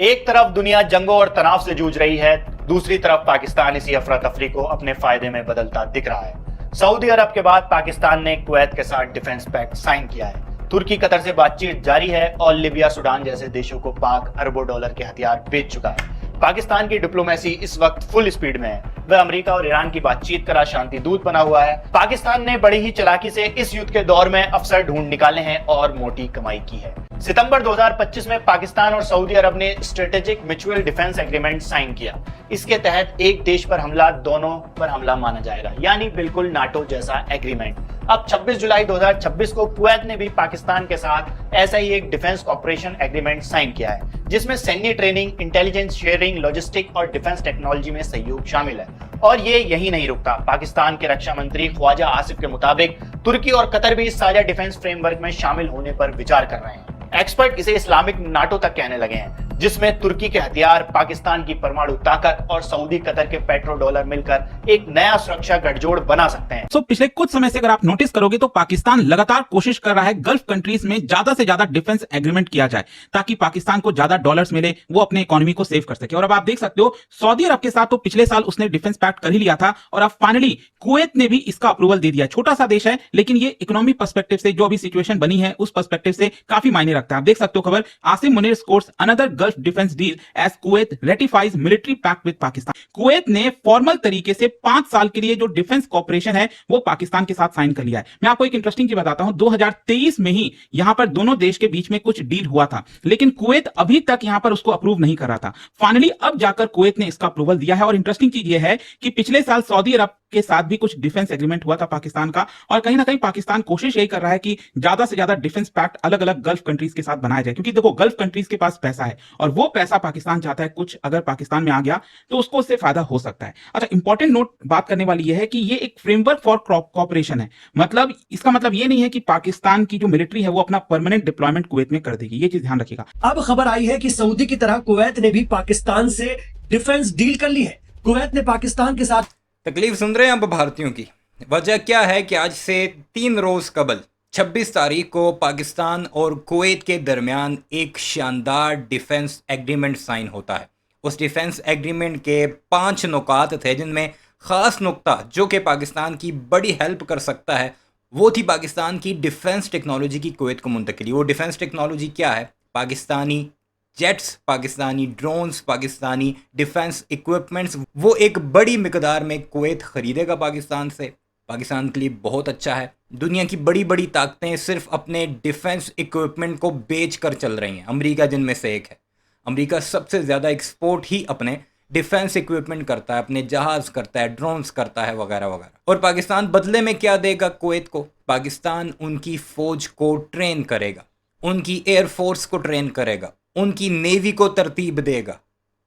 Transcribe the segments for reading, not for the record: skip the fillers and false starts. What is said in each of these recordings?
एक तरफ दुनिया जंगों और तनाव से जूझ रही है, दूसरी तरफ पाकिस्तान इसी अफरा तफरी को अपने फायदे में बदलता दिख रहा है। सऊदी अरब के बाद पाकिस्तान ने कुवैत के साथ डिफेंस पैक्ट साइन किया है। तुर्की कतर से बातचीत जारी है और लिबिया सूडान जैसे देशों को पाक अरबों डॉलर के हथियार बेच चुका है। पाकिस्तान की डिप्लोमेसी इस वक्त फुल स्पीड में है। वह अमेरिका और ईरान की बातचीत करा शांति दूत बना हुआ है। पाकिस्तान ने बड़ी ही चालाकी से इस युद्ध के दौर में अफसर ढूंढ निकाले हैं और मोटी कमाई की है। सितंबर 2025 में पाकिस्तान और सऊदी अरब ने strategic mutual defence agreement sign किया। इसके तहत एक देश पर हमला दोनों पर हमला माना जाएगा, यानी बिल्कुल नाटो जैसा एग्रीमेंट। अब 26 जुलाई 2026 को कुवैत ने भी पाकिस्तान के साथ ऐसा ही एक डिफेंस कॉपरेशन एग्रीमेंट साइन किया है, जिसमें सैन्य ट्रेनिंग, इंटेलिजेंस शेयरिंग, लॉजिस्टिक और डिफेंस टेक्नोलॉजी में सहयोग शामिल है। और ये यही नहीं रुकता। पाकिस्तान के रक्षा मंत्री ख्वाजा आसिफ के मुताबिक तुर्की और कतर भी इस साझा डिफेंस फ्रेमवर्क में शामिल होने पर विचार कर रहे हैं। एक्सपर्ट इसे इस्लामिक नाटो तक कहने लगे हैं, जिसमें तुर्की के हथियार, पाकिस्तान की परमाणु ताकत और सऊदी कतर के पेट्रो डॉलर मिलकर एक नया सुरक्षा गठजोड़ बना सकते हैं। पिछले कुछ समय से अगर आप नोटिस करोगे तो पाकिस्तान लगातार कोशिश कर रहा है गल्फ कंट्रीज में ज्यादा से ज्यादा डिफेंस एग्रीमेंट किया जाए, ताकि पाकिस्तान को ज्यादा डॉलर्स मिले, वो अपने इकोनॉमी को सेव कर सके। और अब आप देख सकते हो सऊदी अरब के साथ तो पिछले साल उसने डिफेंस पैक्ट कर ही लिया था, और अब फाइनली कुवैत ने भी इसका अप्रूवल दे दिया। छोटा सा देश है, लेकिन ये इकोनॉमी पर्सपेक्टिव से जो अभी सिचुएशन बनी है उस पर्सपेक्टिव से काफी मायने रखता है। आप देख सकते हो खबर, Asim Munir scores another gulf defence deal as Kuwait ratifies military pact with Pakistan. Kuwait ने फॉर्मल तरीके से 5 साल के लिए जो डिफेंस कॉपरेशन है वो पाकिस्तान के साथ साइन कर लिया है। मैं आपको एक इंटरेस्टिंग चीज बताता हूं, 2023 में ही यहां पर दोनों देश के बीच में कुछ डील हुआ था, लेकिन कुवैत अभी तक यहां पर उसको अप्रूव नहीं कर रहा था। फाइनली अब जाकर कुवैत ने इसका अप्रूवल दिया है। और इंटरेस्टिंग चीज यह है कि पिछले साल सऊदी अरब के साथ भी कुछ डिफेंस एग्रीमेंट हुआ था पाकिस्तान का, और कहीं ना कहीं पाकिस्तान कोशिश यही कर रहा है कि ज्यादा से ज्यादा डिफेंस पैक्ट अलग अलग गल्फ कंट्रीज के साथ बनाया जाए, क्योंकि देखो गल्फ कंट्रीज के पास पैसा है और वो पैसा पाकिस्तान चाहता है कुछ अगर पाकिस्तान में आ गया तो उसको उससे फायदा हो सकता है। अच्छा, इंपॉर्टेंट नोट बात करने वाली यह है कि ये एक फ्रेमवर्क फॉर कॉपरेशन है। मतलब इसका मतलब ये नहीं है कि पाकिस्तान की जो मिलिट्री है वो अपना परमानेंट डिप्लॉयमेंट कुवैत में कर देगी, ये चीज ध्यान रखिएगा। अब खबर आई है कि सऊदी की तरह कुवैत ने भी पाकिस्तान से डिफेंस डील कर ली है। कुवैत ने पाकिस्तान के साथ तकलीफ सुन रहे हैं अब भारतीयों की। वजह क्या है कि आज से 3 रोज कबल 26 तारीख को पाकिस्तान और कुवैत के दरमियान एक शानदार डिफेंस एग्रीमेंट साइन होता है। उस डिफेंस एग्रीमेंट के 5 नुकात थे, जिनमें ख़ास नुक्ता जो कि पाकिस्तान की बड़ी हेल्प कर सकता है वो थी पाकिस्तान की डिफेंस टेक्नोलॉजी की कुवैत को मुंतकिली। वो डिफेंस टेक्नोलॉजी क्या है? Pakistani jets, Pakistani drones, Pakistani defence equipments, वो एक बड़ी मिकदार में कुवैत ख़रीदेगा पाकिस्तान से। पाकिस्तान के लिए बहुत अच्छा है। दुनिया की बड़ी बड़ी ताकतें सिर्फ अपने डिफेंस इक्विपमेंट को बेच कर चल रही हैं, अमेरिका जिनमें से एक है। अमेरिका सबसे ज़्यादा एक्सपोर्ट ही अपने डिफेंस इक्विपमेंट करता है, अपने जहाज़ करता है, ड्रोन्स करता है, वगैरह वगैरह। और पाकिस्तान बदले में क्या देगा कुवैत को? पाकिस्तान उनकी फ़ौज को ट्रेन करेगा, उनकी एयरफोर्स को ट्रेन करेगा, उनकी नेवी को तरतीब देगा,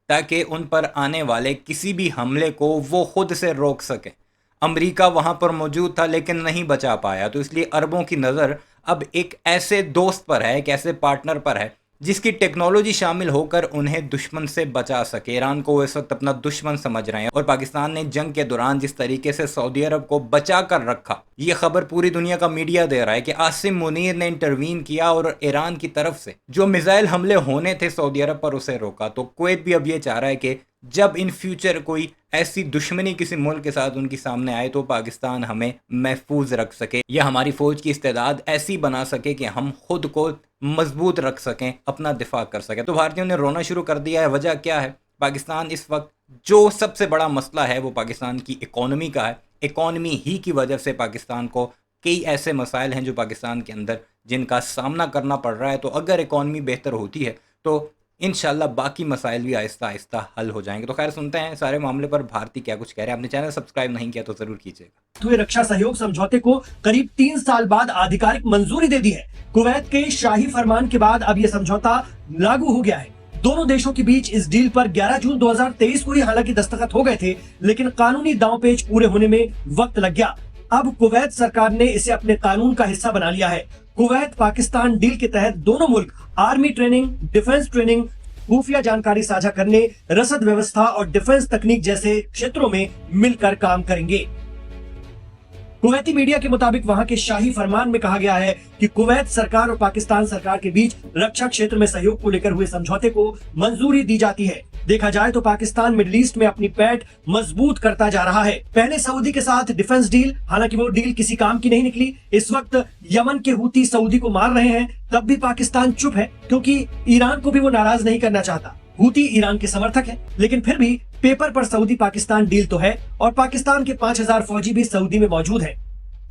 ताकि उन पर आने वाले किसी भी हमले को वो खुद से रोक सके। अमेरिका वहाँ पर मौजूद था लेकिन नहीं बचा पाया, तो इसलिए अरबों की नज़र अब एक ऐसे दोस्त पर है, एक ऐसे पार्टनर पर है जिसकी टेक्नोलॉजी शामिल होकर उन्हें दुश्मन से बचा सके। ईरान को इस वक्त अपना दुश्मन समझ रहे हैं, और पाकिस्तान ने जंग के दौरान जिस तरीके से सऊदी अरब को बचा कर रखा, ये खबर पूरी दुनिया का मीडिया दे रहा है कि आसिम मुनीर ने इंटरवीन किया और ईरान की तरफ से जो मिसाइल हमले होने थे सऊदी अरब पर उसे रोका। तो कुवैत भी अब ये चाह रहा है कि जब इन फ्यूचर कोई ऐसी दुश्मनी किसी मुल्क के साथ उनकी सामने आए तो पाकिस्तान हमें महफूज रख सके, या हमारी फ़ौज की इस्तेदाद ऐसी बना सके कि हम खुद को मजबूत रख सकें, अपना दिफा कर सकें। तो भारतीयों ने रोना शुरू कर दिया है। वजह क्या है? पाकिस्तान इस वक्त जो सबसे बड़ा मसला है वो पाकिस्तान की इकॉनमी का है। इकॉनमी ही की वजह से पाकिस्तान को कई ऐसे मसाइल हैं जो पाकिस्तान के अंदर जिनका सामना करना पड़ रहा है। तो अगर इकॉनमी बेहतर होती है तो इंशाल्लाह बाकी मसाइल भी आहिस्ता आहिस्ता हल हो जाएंगे। तो खैर, सुनते हैं सारे मामले पर भारती क्या कुछ कह रहे हैं। आपने चैनल सब्सक्राइब नहीं किया तो जरूर कीजिएगा। हुए रक्षा सहयोग समझौते को करीब 3 साल बाद आधिकारिक मंजूरी दे दी है। कुवैत के शाही फरमान के बाद अब यह समझौता लागू हो गया है। दोनों देशों के बीच इस डील पर 11 जून 2023 को ही हालांकि दस्तखत हो गए थे, लेकिन कानूनी दांवपेच पूरे होने में वक्त लग गया। अब कुवैत सरकार ने इसे अपने कानून का हिस्सा बना लिया है। कुवैत पाकिस्तान डील के तहत दोनों मुल्क आर्मी ट्रेनिंग, डिफेंस ट्रेनिंग, खुफिया जानकारी साझा करने, रसद व्यवस्था और डिफेंस तकनीक जैसे क्षेत्रों में मिलकर काम करेंगे। कुवैती मीडिया के मुताबिक वहां के शाही फरमान में कहा गया है कि कुवैत सरकार और पाकिस्तान सरकार के बीच रक्षा क्षेत्र में सहयोग को लेकर हुए समझौते को मंजूरी दी जाती है। देखा जाए तो पाकिस्तान मिडिल ईस्ट में अपनी पैठ मजबूत करता जा रहा है। पहले सऊदी के साथ डिफेंस डील, हालांकि वो डील किसी काम की नहीं निकली। इस वक्त यमन के हूती सऊदी को मार रहे हैं, तब भी पाकिस्तान चुप है क्योंकि ईरान को भी वो नाराज नहीं करना चाहता। हूती ईरान के समर्थक है, लेकिन फिर भी पेपर पर सऊदी पाकिस्तान डील तो है और पाकिस्तान के 5000 फौजी भी सऊदी में मौजूद है।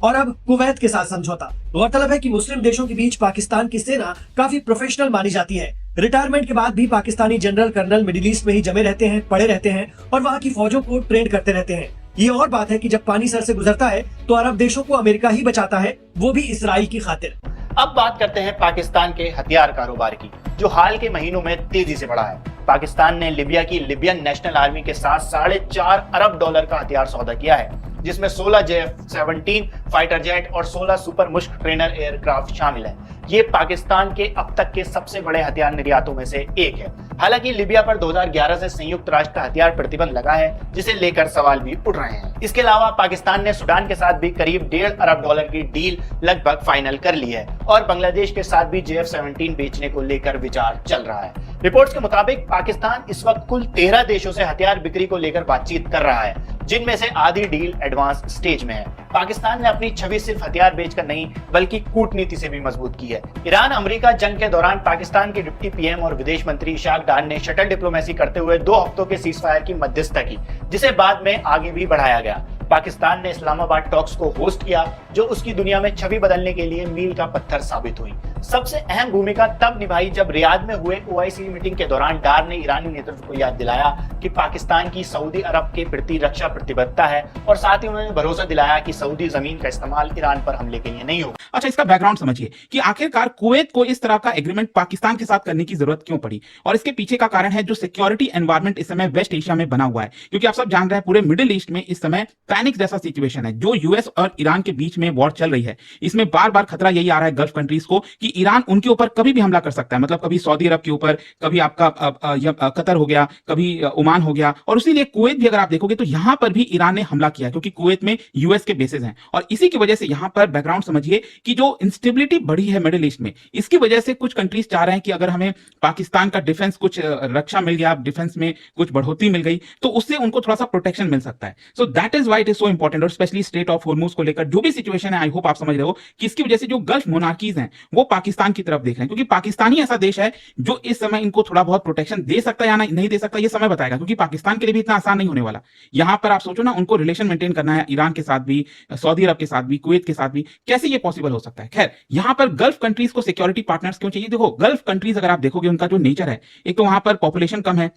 और अब कुवैत के साथ समझौता। गौरतलब है कि मुस्लिम देशों के बीच पाकिस्तान की सेना काफी प्रोफेशनल मानी जाती है। रिटायरमेंट के बाद भी Pakistani general colonel Middle East में ही जमे रहते हैं, पड़े रहते हैं और वहाँ की फौजों को ट्रेन करते रहते हैं। ये और बात है कि जब पानी सर से गुजरता है तो अरब देशों को अमेरिका ही बचाता है, वो भी इसराइल की खातिर। अब बात करते हैं पाकिस्तान के हथियार कारोबार की, जो हाल के महीनों में तेजी से बढ़ा है। पाकिस्तान ने लिबिया की लिबियन नेशनल आर्मी के साथ $4.5 अरब का हथियार सौदा किया है, जिसमें 16 JF-17 फाइटर जेट और 16 सुपर मुश्क ट्रेनर एयरक्राफ्ट शामिल है। ये पाकिस्तान के अब तक के सबसे बड़े हथियार निर्यातों में से एक है। हालांकि लिबिया पर 2011 से संयुक्त राष्ट्र का हथियार प्रतिबंध लगा है, जिसे लेकर सवाल भी उठ रहे हैं। इसके अलावा पाकिस्तान ने सूडान के साथ भी करीब $1.5 अरब की डील लगभग फाइनल कर ली है और बांग्लादेश के साथ भी JF-17 बेचने को लेकर विचार चल रहा है। रिपोर्ट्स के मुताबिक पाकिस्तान इस वक्त कुल 13 देशों से हथियार बिक्री को लेकर बातचीत कर रहा है, जिनमें से आधी डील एडवांस स्टेज में है। पाकिस्तान ने अपनी छवि सिर्फ हथियार बेचकर नहीं बल्कि कूटनीति से भी मजबूत की है। ईरान अमेरिका जंग के दौरान पाकिस्तान के डिप्टी PM और विदेश मंत्री इशाक डार ने शटल डिप्लोमेसी करते हुए 2 हफ्तों के सीजफायर की मध्यस्थता की, जिसे बाद में आगे भी बढ़ाया गया। पाकिस्तान ने इस्लामाबाद टॉक्स को होस्ट किया, जो उसकी दुनिया में छवि बदलने के लिए मील का पत्थर साबित हुई। सबसे अहम भूमिका तब निभाई जब रियाद में हुए OIC मीटिंग के दौरान डार ने ईरानी नेतृत्व को याद दिलाया कि पाकिस्तान की सऊदी अरब के प्रति रक्षा प्रतिबद्धता है और साथ ही उन्होंने भरोसा दिलाया कि सऊदी जमीन का इस्तेमाल ईरान पर हमले के लिए नहीं होगा। अच्छा, इसका बैकग्राउंड समझिए कि आखिरकार कुवैत को इस तरह का एग्रीमेंट पाकिस्तान के साथ करने की जरूरत क्यों पड़ी, और इसके पीछे का कारण है जो सिक्योरिटी एनवायरनमेंट इस समय वेस्ट एशिया में बना हुआ है। क्योंकि आप सब जान रहे हैं पूरे मिडिल ईस्ट में इस समय पैनिक जैसा सिचुएशन है। जो US और ईरान के बीच में वॉर चल रही है, इसमें बार बार खतरा यही आ रहा है गल्फ कंट्रीज को कि ईरान उनके ऊपर कभी भी हमला कर सकता है। मतलब कभी सऊदी अरब के ऊपर, कभी आपका कतर हो गया, कभी ओमान हो गया, और इसीलिए कुवैत भी अगर आप देखोगे तो यहां पर भी ईरान ने हमला किया क्योंकि कुवैत में US के बेसेस हैं। और इसी की वजह से यहां पर बैकग्राउंड समझिए कि जो इंस्टेबिलिटी बढ़ी है मिडिल ईस्ट में, इसकी वजह से कुछ कंट्रीज चाह रहे हैं कि अगर हमें पाकिस्तान का डिफेंस कुछ रक्षा मिल गया, डिफेंस में कुछ बढ़ोतरी मिल गई, तो उससे उनको थोड़ा सा प्रोटेक्शन मिल सकता है। So that is why it is so important. और स्पेशली स्ट्रेट ऑफ हॉर्मुज को लेकर जो भी सिचुएशन है, आई होप आप समझ रहे हो कि इसकी वजह से जो गल्फ मोनार्कीज हैं वो पाकिस्तान की तरफ देख रहे हैं, क्योंकि पाकिस्तान ही ऐसा देश है जो इस समय इनको थोड़ा बहुत प्रोटेक्शन दे सकता है या नहीं दे सकता, ये समय बताएगा। क्योंकि पाकिस्तान के लिए भी इतना आसान नहीं होने वाला। यहां पर आप सोचो ना, उनको रिलेशन मेंटेन करना है ईरान के साथ भी, सऊदी अरब के साथ भी, कुवैत के साथ भी, कैसे ये पॉसिबल हो सकता है। खैर, यहां पर गल्फ कंट्रीज को सिक्योरिटी पार्टनर्स क्यों चाहिए? देखो, गल्फ कंट्रीज अगर आप देखोगे उनका जो नेचर है, एक तो वहां पर पॉपुलेशन कम है,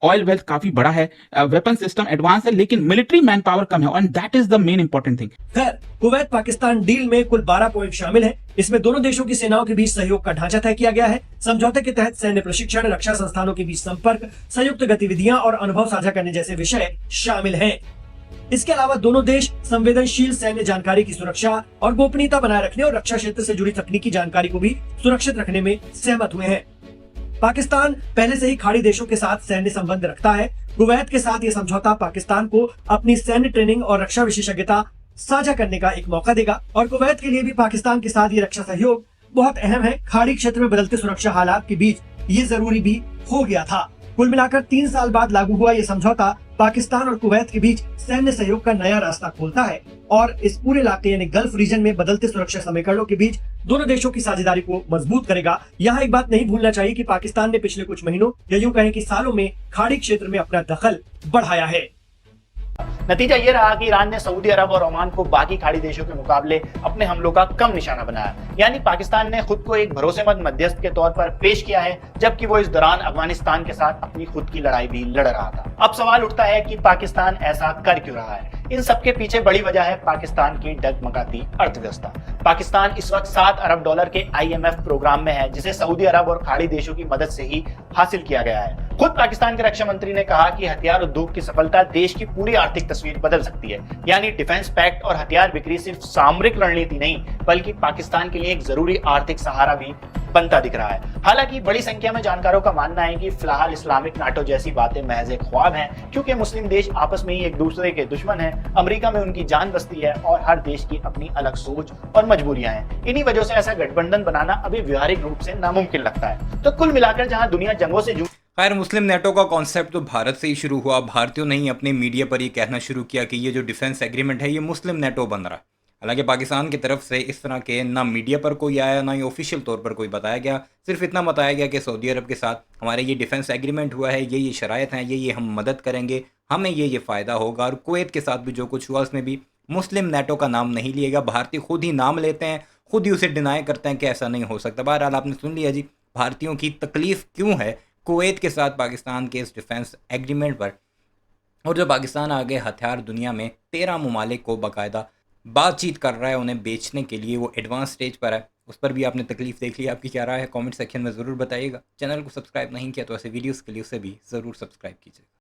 ऑयल वेल्थ काफी बड़ा है, वेपन सिस्टम एडवांस है, लेकिन मिलिट्री मैन पावर कम है, and that is the main important thing. खैर, कुवैत पाकिस्तान डील में कुल 12 पॉइंट शामिल हैं। इसमें दोनों देशों की सेनाओं के बीच सहयोग का ढांचा तय किया गया है। समझौते के तहत सैन्य प्रशिक्षण, रक्षा संस्थानों के बीच संपर्क, संयुक्त गतिविधियां और अनुभव साझा करने जैसे विषय शामिल हैं। इसके अलावा दोनों देश संवेदनशील सैन्य जानकारी की सुरक्षा और गोपनीयता बनाए रखने और रक्षा क्षेत्र से जुड़ी तकनीकी जानकारी को भी सुरक्षित रखने में सहमत हुए हैं। पाकिस्तान पहले से ही खाड़ी देशों के साथ सैन्य संबंध रखता है। कुवैत के साथ यह समझौता पाकिस्तान को अपनी सैन्य ट्रेनिंग और रक्षा विशेषज्ञता साझा करने का एक मौका देगा और कुवैत के लिए भी पाकिस्तान के साथ ये रक्षा सहयोग बहुत अहम है। खाड़ी क्षेत्र में बदलते सुरक्षा हालात के बीच ये जरूरी भी हो गया था। कुल मिलाकर 3 साल बाद लागू हुआ ये समझौता पाकिस्तान और कुवैत के बीच सैन्य सहयोग का नया रास्ता खोलता है और इस पूरे इलाके यानी गल्फ रीजन में बदलते सुरक्षा समीकरणों के बीच दोनों देशों की साझेदारी को मजबूत करेगा। यहाँ एक बात नहीं भूलना चाहिए कि पाकिस्तान ने पिछले कुछ महीनों या यूं कहें कि सालों में खाड़ी क्षेत्र में अपना दखल बढ़ाया है। नतीजा ये रहा कि ईरान ने सऊदी अरब और ओमान को बाकी खाड़ी देशों के मुकाबले अपने हमलों का कम निशाना बनाया। यानी पाकिस्तान ने खुद को एक भरोसेमंद मध्यस्थ के तौर पर पेश किया है, जबकि वो इस दौरान अफगानिस्तान के साथ अपनी खुद की लड़ाई भी लड़ रहा था। अब सवाल उठता है कि पाकिस्तान ऐसा कर क्यों रहा है? इन सबके पीछे बड़ी वजह है पाकिस्तान की डगमगाती अर्थव्यवस्था। पाकिस्तान इस वक्त $7 अरब के IMF प्रोग्राम में है, जिसे सऊदी अरब और खाड़ी देशों की मदद से ही हासिल किया गया है। खुद पाकिस्तान के रक्षा मंत्री ने कहा कि हथियार उद्योग की सफलता देश की पूरी आर्थिक तस्वीर बदल सकती है। यानी डिफेंस पैक्ट और हथियार बिक्री सिर्फ सामरिक रणनीति नहीं बल्कि पाकिस्तान के लिए एक जरूरी आर्थिक सहारा भी बनता दिख रहा है। हालांकि बड़ी संख्या में जानकारों का मानना है कि फिलहाल इस्लामिक नाटो जैसी बातें महज एक ख्वाब हैं, क्योंकि मुस्लिम देश आपस में ही एक दूसरे के दुश्मन हैं। अमेरिका में उनकी जान बसती है और हर देश की अपनी अलग सोच और मजबूरियां हैं। इन्हीं वजह से ऐसा गठबंधन बनाना अभी व्यवहारिक रूप से नामुमकिन लगता है। तो कुल मिलाकर जहां दुनिया जंगों से खैर, मुस्लिम नेटो का कॉन्सेप्ट तो भारत से ही शुरू हुआ। भारतीयों ने ही अपने मीडिया पर ये कहना शुरू किया कि ये जो डिफेंस एग्रीमेंट है ये मुस्लिम नेटो बन रहा है। हालांकि पाकिस्तान की तरफ से इस तरह के ना मीडिया पर कोई आया ना ही ऑफिशियल तौर पर कोई बताया गया। सिर्फ इतना बताया गया कि सऊदी अरब के साथ हमारे ये डिफेंस एग्रीमेंट हुआ है, ये शराइत हैं, ये हम मदद करेंगे, हमें ये फ़ायदा होगा। और कुवैत के साथ भी जो कुछ हुआ उसमें भी मुस्लिम नेटो का नाम नहीं लिया गया। भारतीय खुद ही नाम लेते हैं, खुद ही उसे डिनाई करते हैं कि ऐसा नहीं हो सकता। बहरहाल आपने सुन लिया जी, भारतीयों की तकलीफ़ क्यों है कुवैत के साथ पाकिस्तान के इस डिफेंस एग्रीमेंट पर। और जो पाकिस्तान आगे हथियार दुनिया में 13 ममालिक को बाकायदा बातचीत कर रहा है उन्हें बेचने के लिए, वो एडवांस स्टेज पर है, उस पर भी आपने तकलीफ देख ली। आपकी क्या राय है कमेंट सेक्शन में ज़रूर बताइएगा। चैनल को सब्सक्राइब नहीं किया तो ऐसे वीडियोस के लिए उसे भी ज़रूर सब्सक्राइब कीजिए।